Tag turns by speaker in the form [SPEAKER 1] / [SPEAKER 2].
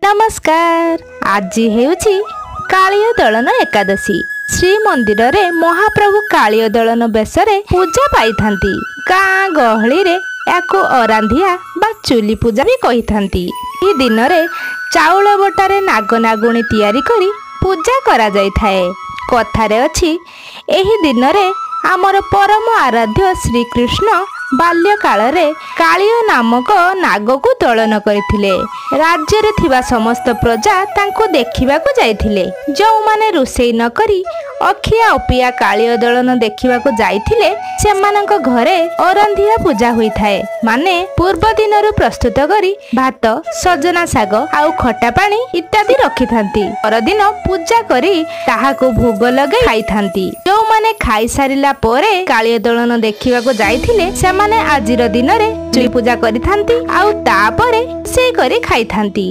[SPEAKER 1] नमस्कार। आज हेउची कालिया दलन एकादशी। श्रीमंदिर रे महाप्रभु कालिया दलन बेसरे पूजा पाई थांती। गाँ गहली रे याको अरांधिया बा चुली पूजा भी कही थांती। ई दिन रे चाउल बटारे नाग नागुणी तैयारी करी पूजा करा जाय थाए। कथारे अछि एही दिन रे आमर परम आराध्य श्री कृष्ण बाल्य काल रे कालिया नामक नाग को दलन करथिले। राज्य रे थिबा समस्त प्रजा तांको देखिबाको जायथिले। जो माने रोषेई न करी अखिया अपिया कालिया दलन देखिबाको जायथिले सेमानक घरे अरंधिया पूजा होई थाए। माने पूर्व दिन रु प्रस्तुत करी भात सजना साग आउ खटा पानी इत्यादि रखि थांती। पर दिन पूजा करी ताहाको भोग लगे खाई थांती। जो माने खाई सारिला परे कालिया दलन देखिबाको जायथिले माने आजिर दिन रे चुली पूजा करी थांती आउ तापरे से करी खाई थांती।